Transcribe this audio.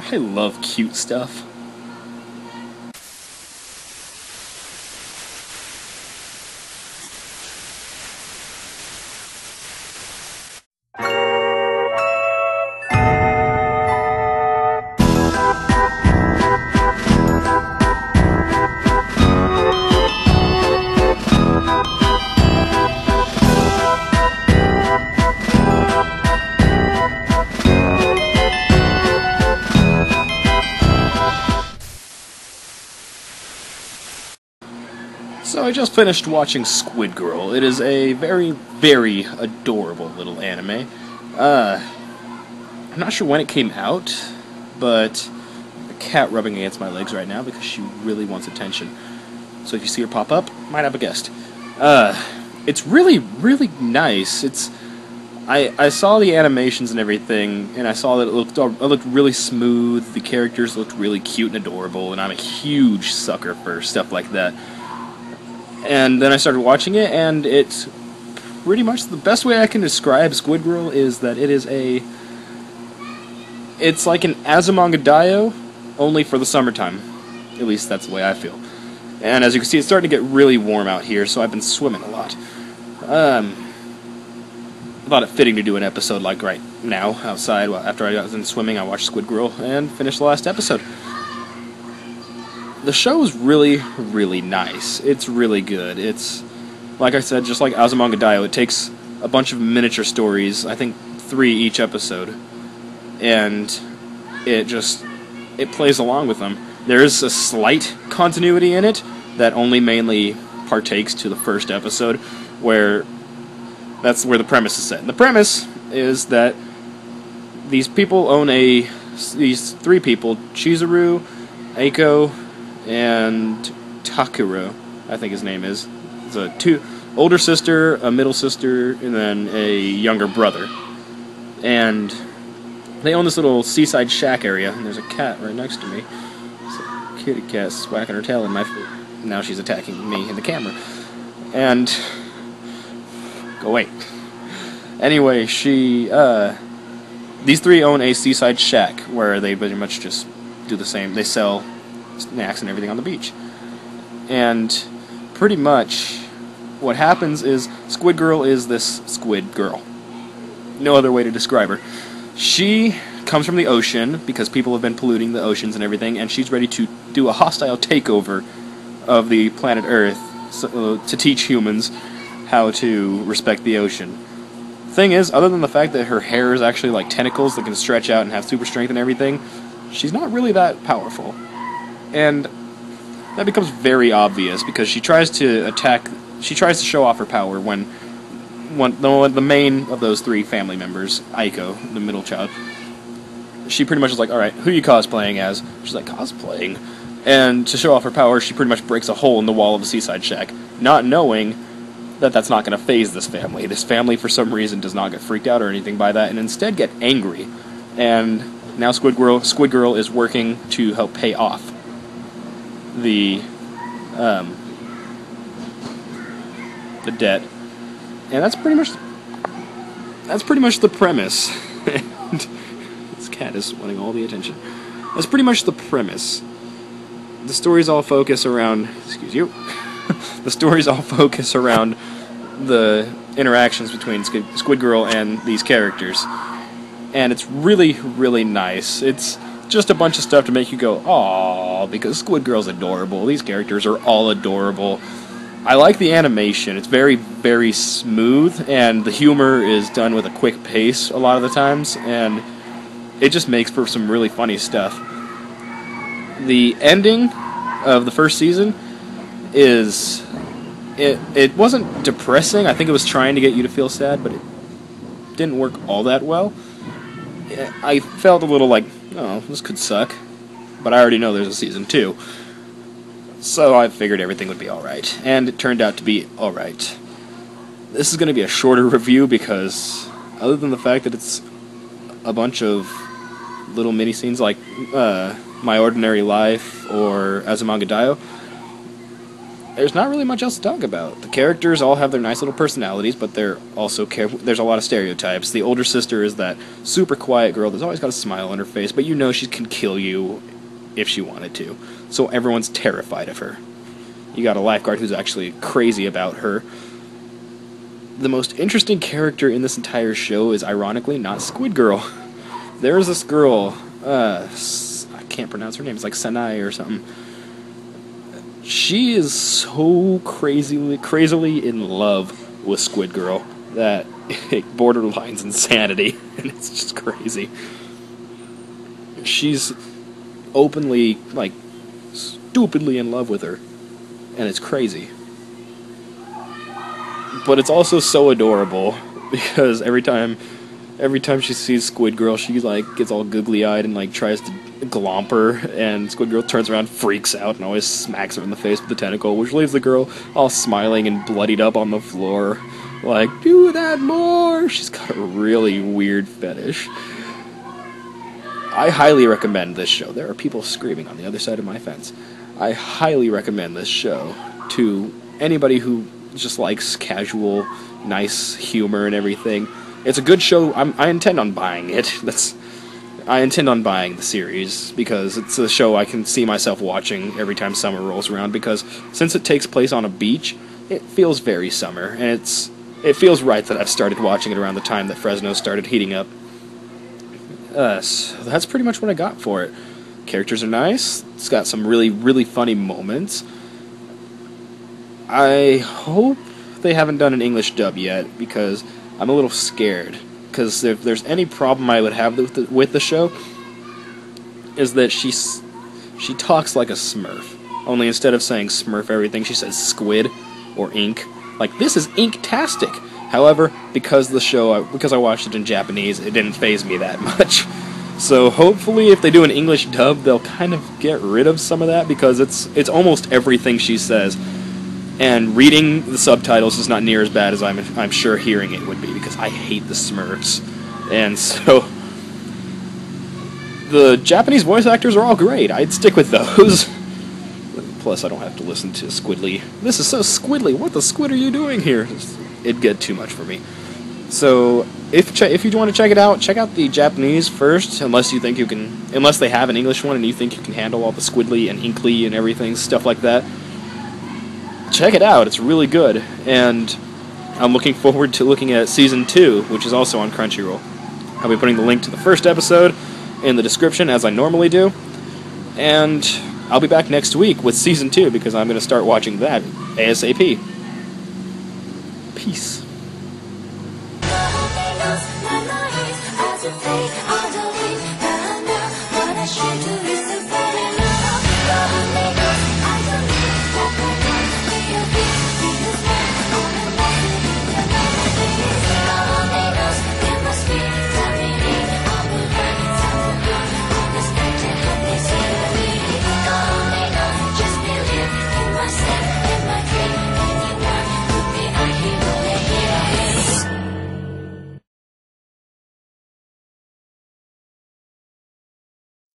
I love cute stuff. So I just finished watching Squid Girl. It is a very, very adorable little anime. I'm not sure when it came out, but a cat rubbing against my legs right now because she really wants attention. So if you see her pop up, might have a guest. It's really, really nice. I saw the animations and everything, and I saw that it looked really smooth. The characters looked really cute and adorable, and I'm a huge sucker for stuff like that. And then I started watching it, and it's pretty much the best way I can describe Squid Girl is that it's like an Azumanga Daioh, only for the summertime. At least that's the way I feel. And as you can see, it's starting to get really warm out here, so I've been swimming a lot. I thought it fitting to do an episode like right now, outside. After I got done swimming, I watched Squid Girl and finished the last episode. The show is really, really nice. It's really good. It's, like I said, just like Azumanga Daioh, it takes a bunch of miniature stories, I think 3 each episode, and it plays along with them. There is a slight continuity in it that only mainly partakes to the first episode, where that's where the premise is set. And the premise is that these people own these 3 people, Chizuru, Eiko, and Takuro, I think his name is. It's a 2 older sister, a middle sister, and then a younger brother. And they own this little seaside shack area, and there's a cat right next to me. It's a kitty cat whacking her tail in my foot. Now she's attacking me in the camera. And go away. Anyway, these 3 own a seaside shack where they pretty much just do the same. They sell snacks and everything on the beach. And pretty much what happens is Squid Girl is this squid girl. No other way to describe her. She comes from the ocean because people have been polluting the oceans and everything, and she's ready to do a hostile takeover of the planet Earth to teach humans how to respect the ocean. Thing is, other than the fact that her hair is actually like tentacles that can stretch out and have super strength and everything, she's not really that powerful. And that becomes very obvious because she tries to show off her power when the main of those 3 family members, Aiko, the middle child, she pretty much is like, alright, who are you cosplaying as? She's like, cosplaying. And to show off her power, she pretty much breaks a hole in the wall of the seaside shack, not knowing that that's not going to faze this family. This family, for some reason, does not get freaked out or anything by that, and instead get angry. And now Squid Girl is working to help pay off the debt, and that's pretty much the premise. And this cat is wanting all the attention. That's pretty much the premise. The stories all focus around. Excuse you. The stories all focus around the interactions between Squid Girl and these characters, and it's really, really nice. It's just a bunch of stuff to make you go, aww, because Squid Girl's adorable. These characters are all adorable. I like the animation. It's very, very smooth, and the humor is done with a quick pace a lot of the times, and it just makes for some really funny stuff. The ending of the first season is... It wasn't depressing. I think it was trying to get you to feel sad, but it didn't work all that well. I felt a little like, oh, this could suck, but I already know there's a season 2, so I figured everything would be alright, and it turned out to be alright. This is going to be a shorter review because, other than the fact that it's a bunch of little mini-scenes like My Ordinary Life or Azumanga Daioh, there's not really much else to talk about. The characters all have their nice little personalities, but there's a lot of stereotypes. The older sister is that super quiet girl that's always got a smile on her face, but you know she can kill you if she wanted to. So everyone's terrified of her. You got a lifeguard who's actually crazy about her. The most interesting character in this entire show is, ironically, not Squid Girl. There's this girl, I can't pronounce her name, it's like Sanai or something. She is so crazily in love with Squid Girl that it borderlines insanity, and it's just crazy. She's openly, like, stupidly in love with her, and it's crazy. But it's also so adorable, because every time she sees Squid Girl, she, like, gets all googly-eyed and, like, tries to glomp her, and Squid Girl turns around, freaks out, and always smacks her in the face with the tentacle, which leaves the girl all smiling and bloodied up on the floor, like, do that more! She's got a really weird fetish. I highly recommend this show. There are people screaming on the other side of my fence. I highly recommend this show to anybody who just likes casual, nice humor and everything. It's a good show. I intend on buying it. I intend on buying the series, because it's a show I can see myself watching every time summer rolls around, because since it takes place on a beach, it feels very summer, and it feels right that I've started watching it around the time that Fresno started heating up. So that's pretty much what I got for it. Characters are nice. It's got some really, really funny moments. I hope they haven't done an English dub yet, because I'm a little scared. Because if there's any problem I would have with the show, is that she talks like a Smurf. Only instead of saying Smurf everything, she says squid or ink. Like, this is ink-tastic. However, because I watched it in Japanese, it didn't faze me that much. So hopefully if they do an English dub, they'll kind of get rid of some of that, because it's almost everything she says. And reading the subtitles is not near as bad as I'm sure hearing it would be, because I hate the Smurfs. And so the Japanese voice actors are all great. I'd stick with those. Plus, I don't have to listen to Squidly. This is so squidly. What the squid are you doing here? It'd get too much for me. So if you want to check it out, check out the Japanese first, unless they have an English one and you think you can handle all the squidly and inkly and everything, stuff like that. Check it out, it's really good, and I'm looking forward to looking at Season 2, which is also on Crunchyroll. I'll be putting the link to the first episode in the description, as I normally do, and I'll be back next week with Season 2, because I'm going to start watching that ASAP. Peace. As you fade underneath, and what I should do.